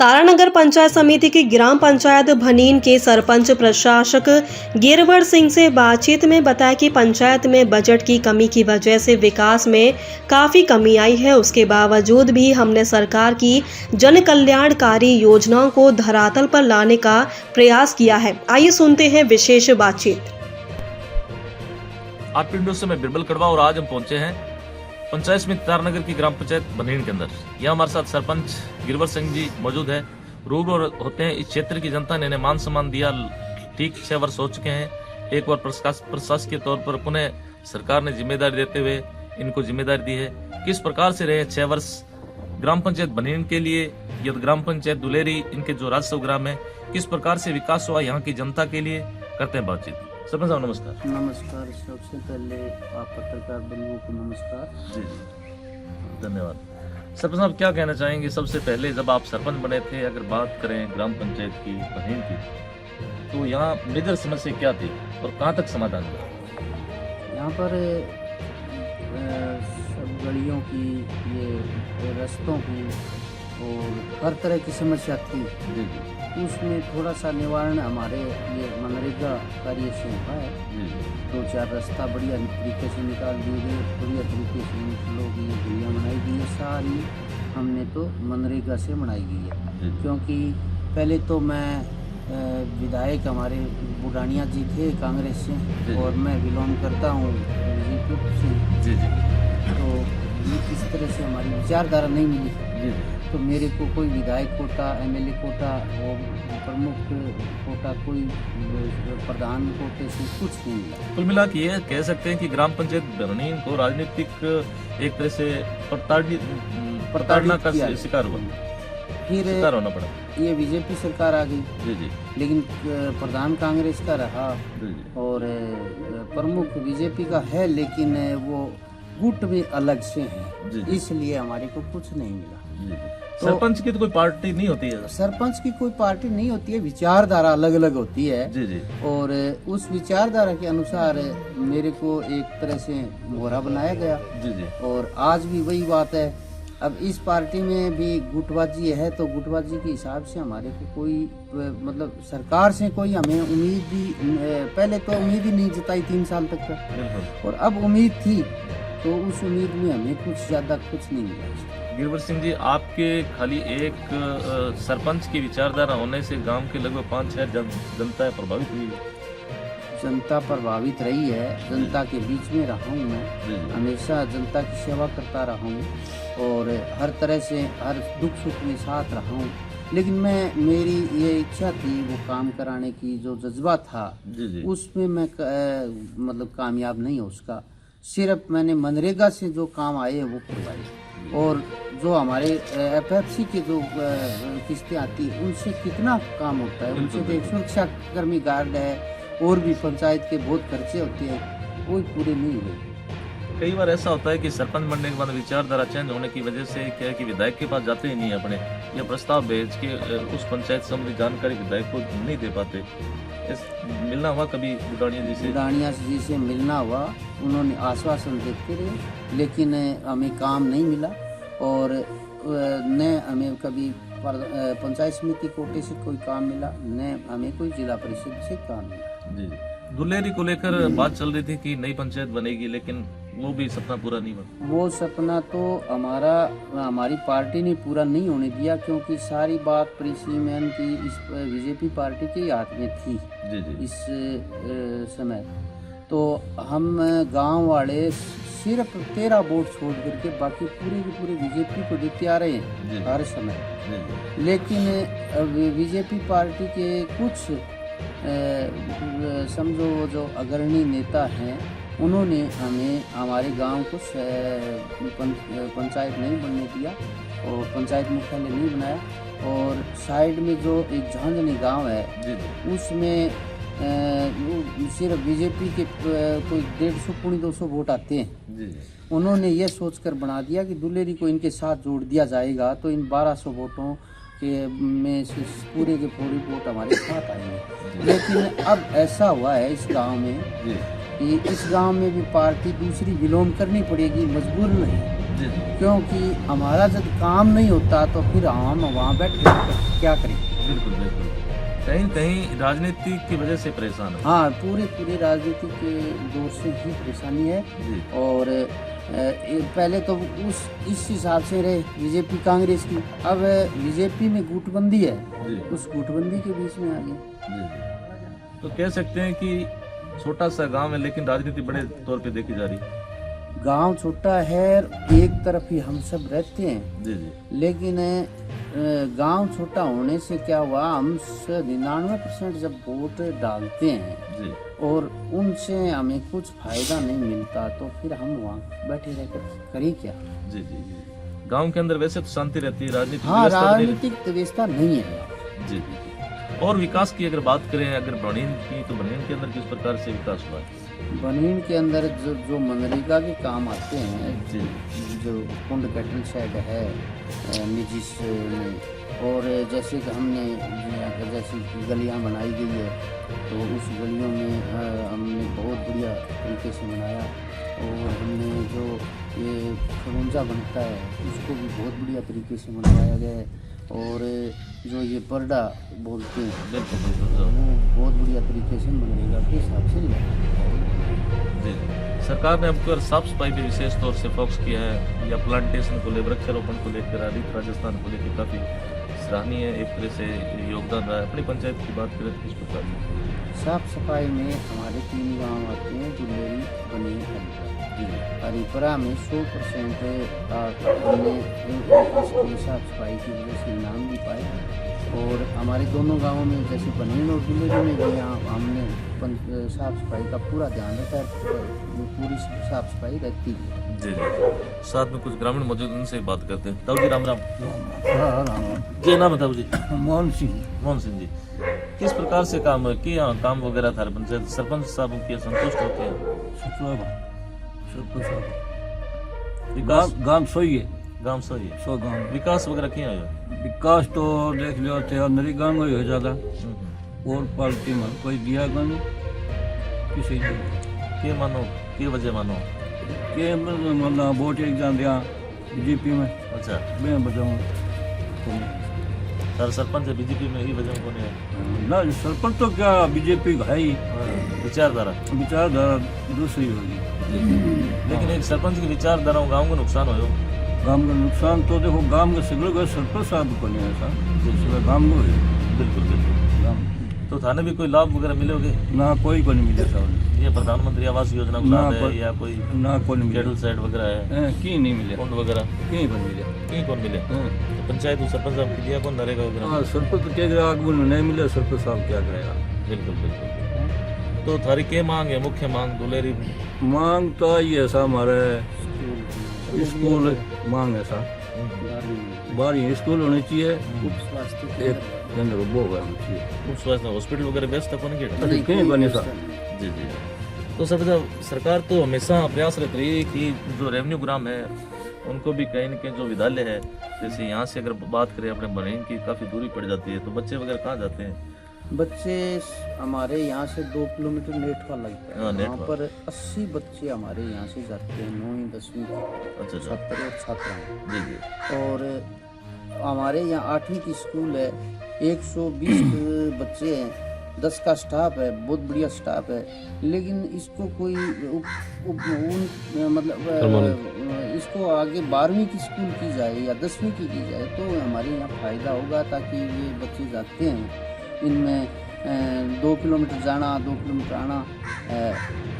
तारानगर पंचायत समिति की ग्राम पंचायत भनीन के सरपंच प्रशासक गिरवर सिंह से बातचीत में बताया कि पंचायत में बजट की कमी की वजह से विकास में काफ़ी कमी आई है। उसके बावजूद भी हमने सरकार की जन कल्याणकारी योजनाओं को धरातल पर लाने का प्रयास किया है। आइए सुनते हैं विशेष बातचीत। आप पिंडों से मैं बिरबल कड़वा और आज हम पहुंचे हैं पंचायत समिति तारानगर की ग्राम पंचायत बनीन के अंदर। यहाँ हमारे साथ सरपंच गिरवर सिंह जी मौजूद है। रूबरू होते हैं। इस क्षेत्र की जनता ने इन्हें मान सम्मान दिया। ठीक 6 वर्ष हो चुके हैं। एक बार प्रशासक के तौर पर पुनः सरकार ने जिम्मेदारी देते हुए इनको जिम्मेदारी दी है। किस प्रकार से रहे 6 वर्ष ग्राम पंचायत बनीन के लिए या ग्राम पंचायत दुलेरी, इनके जो राजस्व ग्राम है, किस प्रकार से विकास हुआ यहाँ की जनता के लिए, करते हैं बातचीत। सरपंच साहब नमस्कार। नमस्कार। सबसे पहले आप पत्रकार बंधुओं को नमस्कार। जी धन्यवाद। सरपंच साहब क्या कहना चाहेंगे? सबसे पहले जब आप सरपंच बने थे, अगर बात करें ग्राम पंचायत की बनीन की, तो यहाँ मेजर समस्या क्या थी और कहाँ तक समाधान हुआ? यहाँ पर सब गलियों की, ये रास्तों की और हर तरह की समस्या थी। जी उसमें थोड़ा सा निवारण हमारे ये मनरेगा कार्य से हुआ है। 2-4 रास्ता बढ़िया तरीके से निकाल दिए गए, बढ़िया तरीके से लोग ये गलियाँ बनाई गई है। सारी हमने तो मनरेगा से बनाई गई है। क्योंकि पहले तो मैं विधायक हमारे बुढ़ानिया जी थे कांग्रेस से, और मैं बिलोंग करता हूँ बीजेपी से। जी तो इस तरह से हमारी विचारधारा नहीं मिली। तो मेरे को कोई विधायक कोटा, एमएलए कोटा, वो प्रमुख कोटा, कोई प्रधान कोटे से कुछ नहीं मिला। कुल मिला के ये कह सकते हैं कि ग्राम पंचायत बनीन को राजनीतिक एक तरह से प्रताड़ना का शिकार हुआ, फिर शिकार होना पड़ा। ये बीजेपी सरकार आ गई। जी लेकिन प्रधान कांग्रेस का रहा और प्रमुख बीजेपी का है, लेकिन वो गुट भी अलग से है, इसलिए हमारे को कुछ नहीं मिला। तो सरपंच की तो कोई पार्टी नहीं होती है? सरपंच की कोई पार्टी नहीं होती है, विचारधारा अलग अलग होती है। जी और उस विचारधारा के अनुसार मेरे को एक तरह से मोहरा बनाया गया। जी और आज भी वही बात है। अब इस पार्टी में भी गुटबाजी है, तो गुटबाजी के हिसाब से हमारे को कोई मतलब सरकार से कोई हमें उम्मीद ही, पहले तो उम्मीद ही नहीं जताई 3 साल तक का, और अब उम्मीद थी, तो उस उम्मीद में हमें कुछ ज़्यादा कुछ नहीं मिला। गिरवर सिंह जी, आपके खाली एक सरपंच की विचारधारा होने से गांव के लगभग 5-6 जनता प्रभावित हुई है। जनता प्रभावित रही है। जनता के बीच में रहा हूँ मैं, हमेशा जनता की सेवा करता रहा हूँ और हर तरह से हर दुख सुख में साथ रहा हूँ। लेकिन मेरी ये इच्छा थी, वो काम कराने की जो जज्बा था, उसमें मैं मतलब कामयाब नहीं हो उसका। सिर्फ मैंने मनरेगा से जो काम आए वो करवाए, और जो हमारे एफएफसी के जो किस्तें आती है उनसे कितना काम होता है। उनसे तो सुरक्षा कर्मी गार्ड है और भी पंचायत के बहुत खर्चे होते हैं, वो पूरे नहीं हुए। कई बार ऐसा होता है कि सरपंच बनने के बाद विचारधारा चेंज होने की वजह से क्या है कि विधायक के पास जाते ही नहीं है अपने, या प्रस्ताव भेज के उस पंचायत संबंधी जानकारी विधायक को नहीं दे पाते। मिलना हुआ कभी बुढ़ानिया जी से मिलना हुआ, उन्होंने आश्वासन देते रहे, लेकिन हमें काम नहीं मिला, और न हमें कभी पंचायत समिति कोटे से कोई काम मिला, न हमें कोई जिला परिषद से काम मिला। जी दुलेरी को लेकर बात चल रही थी कि नई पंचायत बनेगी, लेकिन वो भी सपना पूरा नहीं बना। वो सपना तो हमारी पार्टी ने पूरा नहीं होने दिया, क्योंकि सारी बात प्रेसीमैन की इस बीजेपी पार्टी के हाथ में थी। इस समय तो हम गांव वाले सिर्फ 13 वोट छोड़ करके बाकी पूरे के पूरे बीजेपी को देते आ रहे हैं हर समय। लेकिन बीजेपी पार्टी के कुछ समझो जो अग्रणी नेता हैं, उन्होंने हमें हमारे गांव को पंचायत नहीं बनने दिया और पंचायत मुख्यालय नहीं बनाया। और साइड में जो एक झांझनी गांव है, उसमें सिर्फ बीजेपी के कोई 150-200 वोट आते हैं। उन्होंने ये सोचकर बना दिया कि दुलेरी को इनके साथ जोड़ दिया जाएगा, तो इन 1200 वोटों के में से पूरे के पूरे वोट हमारे साथ आएंगे। लेकिन अब ऐसा हुआ है इस गांव में कि इस गांव में भी पार्टी दूसरी विलोम करनी पड़ेगी, मजबूर नहीं। जी जी क्योंकि हमारा जब काम नहीं होता तो फिर हम वहाँ बैठ के क्या करें। बिल्कुल बिल्कुल। कहीं कहीं राजनीति की वजह से परेशान है। हाँ, पूरी राजनीति के दौर से ही परेशानी है। जी और पहले तो इस हिसाब से रहे बीजेपी कांग्रेस की, अब बीजेपी में गुटबंदी है, जी उस गुटबंदी के बीच में आ गए। जी। तो कह सकते हैं कि छोटा सा गांव है लेकिन राजनीति बड़े तौर पे देखी जा रही है। गांव छोटा है, एक तरफ ही हम सब रहते हैं, जी जी लेकिन गांव छोटा होने से क्या हुआ, हम 99% जब वोट डालते हैं जी और उनसे हमें कुछ फायदा नहीं मिलता तो फिर हम वहाँ बैठे रहकर करें क्या। जी जी जी। गांव के अंदर वैसे तो शांति रहती है, राजनीतिक हाँ, व्यवस्था तो नहीं राजनीतिक व्यवस्था नहीं है। रहती। जी जी जी। और विकास की अगर बात करें अगर बनीन की, तो बनीन के अंदर किस प्रकार से विकास हुआ है? बनीन के अंदर जो मनरेगा के काम आते हैं, जी जो कुंड कैटल शेड है निजी में, और जैसे कि हमने जैसे गलियां बनाई गई है तो उस गलियों में हमने बहुत बढ़िया तरीके से बनाया। और हमने जो ये खड़ूंजा बनता है उसको भी बहुत बढ़िया तरीके से बनवाया गया है। और जो ये परडा बोलते हैं बिल्कुल बिल्कुल। वो बहुत बढ़िया तरीके से मनरेगा के हिसाब से लगाया। जी सरकार ने अब तो साफ सफाई पे विशेष तौर से फोकस किया है, या प्लांटेशन को लेकर, वृक्षारोपण को लेकर, हरित राजस्थान को लेकर काफी सराहनीय एक तरह से योगदान रहा है। अपनी पंचायत की बात करें तो किस प्रकार से? साफ सफाई में हमारे 3 गांव आते हैं, दुलेरी, बनीन, हरिपुरा। जी हरिपुरा में 100% हमने इसकी साफ सफाई की वजह से इनाम भी पाए। और हमारे दोनों गांवों में जैसे बनीन और दुलेरी में भी यहाँ हमने साफ सफाई का पूरा ध्यान रखा है, पूरी साफ सफाई रहती है। जी जी। साथ में कुछ ग्रामीण मौजूद, उनसे बात करते हैं। ताऊ जी राम राम। जी नाम है ताऊ जी? मोहन सिंह। मोहन सिंह जी, किस प्रकार से काम किया, काम वगैरह था पंचायत सरपंच साहब के संतुष्ट होते हैं? विकास गांव सोई है, गांव सही है, 100 गांव विकास वगैरह किया है? विकास तो देख लियो थे नरेगा में हो ज्यादा, और पार्टी में कोई दिया नहीं किसी ने। के मानो, के वजह मानो? के मतलब वोट एग्जाम दिया बीजेपी में, अच्छा मैं बताऊँ सर सरपंच है बीजेपी में, यही वजह कौन है? ना सरपंच तो क्या बीजेपी का है ही, विचारधारा विचारधारा दूसरी होगी। लेकिन एक सरपंच की विचारधारा गाँव को नुकसान हो। गांव का नुकसान तो देखो, गांव के सगले सरपंच साहब को नहीं है ऐसा, गांव को है। बिल्कुल बिल्कुल। गांव तो थाने भी कोई लाभ वगैरह मिलोगे? ना कोई को नहीं मिले साहब, ये प्रधानमंत्री आवास योजना को ना लाभ है कोई- या कोई ना को नहीं कैटल मिले, साइड वगैरह है, की नहीं मिले, फंड वगैरह कहीं को नहीं मिले। कहीं कौन मिले? हाँ। तो पंचायत और सरपंच साहब के दिया कौन नरेगा वगैरह? हाँ, सरपंच क्या करेगा, आगे नहीं मिले सरपंच साहब क्या करेगा। बिल्कुल बिल्कुल। तो थारी के मांग है, मुख्य मांग दुलेरी? मांग तो ये है साहब, हमारे स्कूल मांग है साहब, 12 स्कूल होने चाहिए, स्वास्थ्य एक केंद्र वो होना चाहिए, उप स्वास्थ्य हॉस्पिटल वगैरह व्यवस्था कौन की? कहीं बने साहब। जी जी। तो सर सरकार तो हमेशा प्रयासरत रही है कि जो रेवेन्यू ग्राम है उनको भी कहीं न कहीं जो विद्यालय है, जैसे यहाँ से अगर बात करें अपने बनीन की, काफ़ी दूरी पड़ जाती है, तो बच्चे वगैरह कहाँ जाते हैं? बच्चे हमारे यहाँ से 2 किलोमीटर नेटवा लगता हाँ, है, नेटवा। वहाँ पर 80 बच्चे हमारे यहाँ से जाते हैं, 9वीं 10वीं अच्छा अच्छा। छात्र और छात्राएं। जी जी और हमारे यहाँ 8वीं की स्कूल है, 120 बच्चे हैं, 10 का स्टाफ है, बहुत बढ़िया स्टाफ है। लेकिन इसको कोई मतलब इसको आगे 12वीं की स्कूल की जाए या 10वीं की जाए तो हमारे यहाँ फ़ायदा होगा, ताकि ये बच्चे जाते हैं इनमें 2 किलोमीटर जाना, 2 किलोमीटर आना।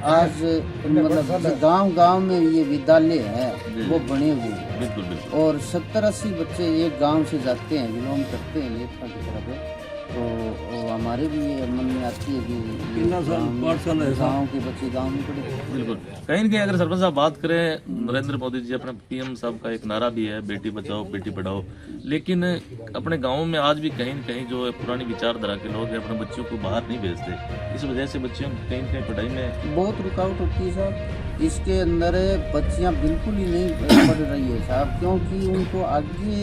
आज मतलब गांव में ये विद्यालय है वो बने हुए हैं, बिल्कुल बिल्कुल। और 70-80 बच्चे एक गांव से जाते हैं, बिलोंग करते हैं लेखा की तरफ। तो हमारे भी ये मन में आती है कि गाँव के बच्चे गाँव में पढ़े। बिल्कुल। कहीं न कहीं अगर सरपंच साहब बात करें, नरेंद्र मोदी जी अपने पीएम साहब का एक नारा भी है, बेटी बचाओ बेटी पढ़ाओ, लेकिन अपने गाँव में आज भी कहीं न कहीं जो पुरानी विचारधारा के लोग हैं अपने बच्चों को बाहर नहीं भेजते। इस वजह से बच्चियों को कहीं न कहीं पढ़ाई में बहुत रुकावट होती है साहब। इसके अंदर बच्चियां बिल्कुल ही नहीं पढ़ रही है साहब, क्योंकि उनको आगे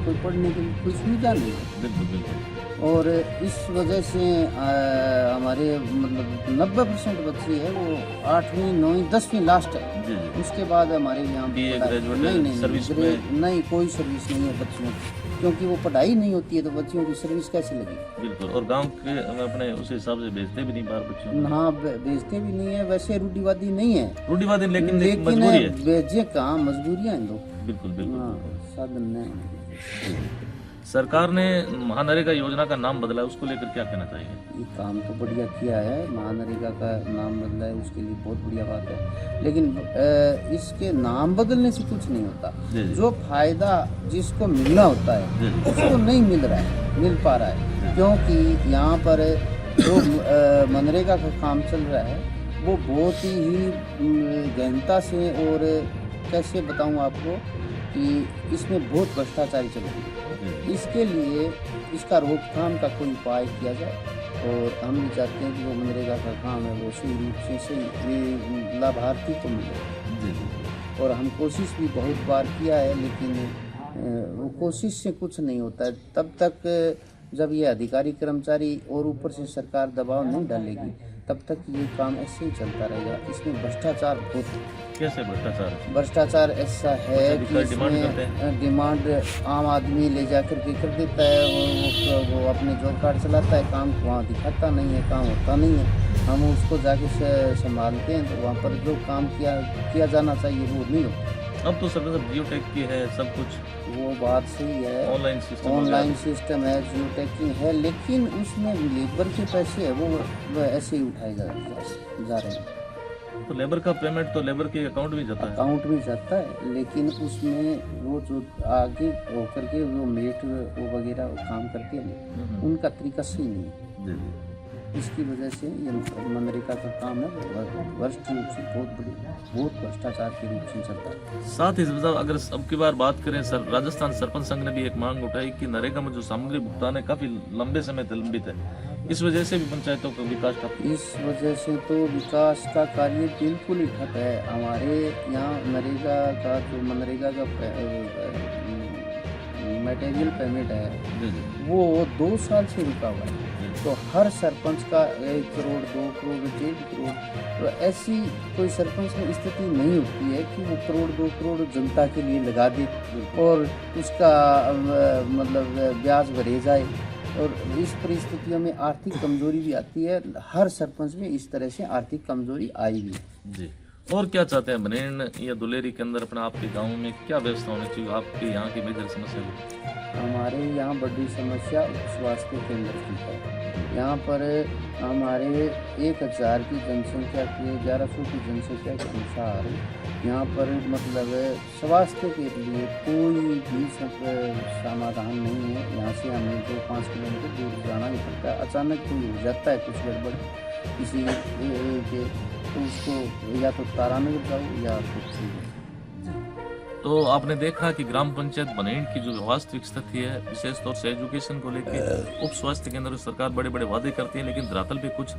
कोई पढ़ने की कोई सुविधा नहीं है। बिल्कुल बिल्कुल। और इस वजह से हमारे मतलब 90% बच्चे है वो 8वीं 9वीं 10वीं लास्ट है। जी जी। उसके बाद हमारे यहाँ BA पढ़ाई- ग्रेजुएट सर्विस में नहीं कोई सर्विस नहीं है बच्चियों की, क्योंकि वो पढ़ाई नहीं होती है तो बच्चियों की सर्विस कैसे लगेगी। बिल्कुल, और गांव के अपने उस हिसाब से भेजते भी नहीं बाहर बच्चों को। हाँ भेजते भी नहीं है, वैसे रूढ़िवादी नहीं है, रूढ़िवादी, लेकिन एक लेकिन मजबूरी है। भेजे कहाँ, मजबूरियाँ हैं लोग। बिल्कुल बिल्कुल। हाँ साधन नहीं। सरकार ने महानरेगा योजना का नाम बदला है, उसको लेकर क्या कहना चाहिए? ये काम तो बढ़िया किया है, महानरेगा का नाम बदला है, उसके लिए बहुत बढ़िया बात है, लेकिन इसके नाम बदलने से कुछ नहीं होता। जी, जी। जो फायदा जिसको मिलना होता है जी, जी। उसको नहीं मिल रहा है, मिल पा रहा है, क्योंकि यहाँ पर जो मनरेगा का काम चल रहा है वो बहुत ही गहनता से, और कैसे बताऊँ आपको कि इसमें बहुत भ्रष्टाचारी चल रही है। इसके लिए इसका रोकथाम का कोई उपाय किया जाए, और हम भी चाहते हैं कि वो मनरेगा का काम है वो सही रूप से सही लाभार्थी को मिले। जी जी। और हम कोशिश भी बहुत बार किया है, लेकिन वो कोशिश से कुछ नहीं होता है। तब तक जब ये अधिकारी कर्मचारी और ऊपर से सरकार दबाव नहीं डालेगी तब तक ये काम ऐसे ही चलता रहेगा। इसमें भ्रष्टाचार बहुत है। कैसे भ्रष्टाचार? भ्रष्टाचार ऐसा है कि डिमांड करते इसमें डिमांड आम आदमी ले जा कर के कर देता है, और वो अपने जॉब कार्ड चलाता है, काम वहाँ दिखाता नहीं है, काम होता नहीं है। हम उसको जाके संभालते हैं तो वहाँ पर जो काम किया जाना चाहिए वो नहीं होता। अब तो सब जियोटेक की है सब कुछ, वो बात सही है, ऑनलाइन सिस्टम, ऑनलाइन सिस्टम है, जियोटैगिंग है, लेकिन उसमें लेबर के पैसे है वो ऐसे ही उठाए जा रहे हैं। तो लेबर का पेमेंट तो लेबर के अकाउंट में जाता है। अकाउंट में जाता है, लेकिन उसमें वो जो आगे होकर के वो मेट वो वगैरह काम करते हैं उनका तरीका सही नहीं है। जी जी। इसकी वजह से ये मनरेगा का काम है वो वर्स्ट रूप से बहुत भ्रष्टाचार के रूप से चलता है। साथ ही मतलब अगर अब की बार बात करें सर, राजस्थान सरपंच संघ ने भी एक मांग उठाई कि नरेगा में जो सामग्री भुगतान है काफी लंबे समय से लंबित है, इस वजह से भी पंचायतों का विकास काफी। इस वजह से तो विकास का कार्य बिल्कुल ही ठप है। हमारे यहाँ नरेगा का जो मनरेगा का मटेरियल पेमेंट है जी जी। वो 2 साल से रुका हुआ है। तो हर सरपंच का 1 करोड़ 2 करोड़ 1.5 करोड़, तो ऐसी कोई सरपंच में स्थिति नहीं होती है कि वो करोड़ 2 करोड़ जनता के लिए लगा दे और उसका मतलब ब्याज भरे जाए। और इस परिस्थितियों में आर्थिक कमजोरी भी आती है। हर सरपंच में इस तरह से आर्थिक कमजोरी आई भी है। जी। और क्या चाहते हैं बनेन या दुलेरी के अंदर अपना आपके गांव में क्या व्यवस्था होनी चाहिए? आपके यहाँ की मेजर समस्या है? हमारे यहाँ बड़ी समस्या स्वास्थ्य केंद्र की है। यहाँ पर हमारे 1000 की जनसंख्या के 1100 की जनसंख्या के अनुसार यहाँ पर मतलब स्वास्थ्य के लिए कोई भी समाधान नहीं है। यहाँ से हमें 2-5 किलोमीटर दूर जाना ही पड़ता है। अचानक कोई हो जाता है कुछ गड़बड़ किसी के, तो उसको या तो तारानगर जाओ या कुछ। तो आपने देखा कि ग्राम पंचायत बनेन की जो वास्तविक स्थिति है, विशेष तौर से एजुकेशन को लेकर उप स्वास्थ्य केंद्र सरकार बड़े बड़े वादे करती है, लेकिन धरातल पे कुछ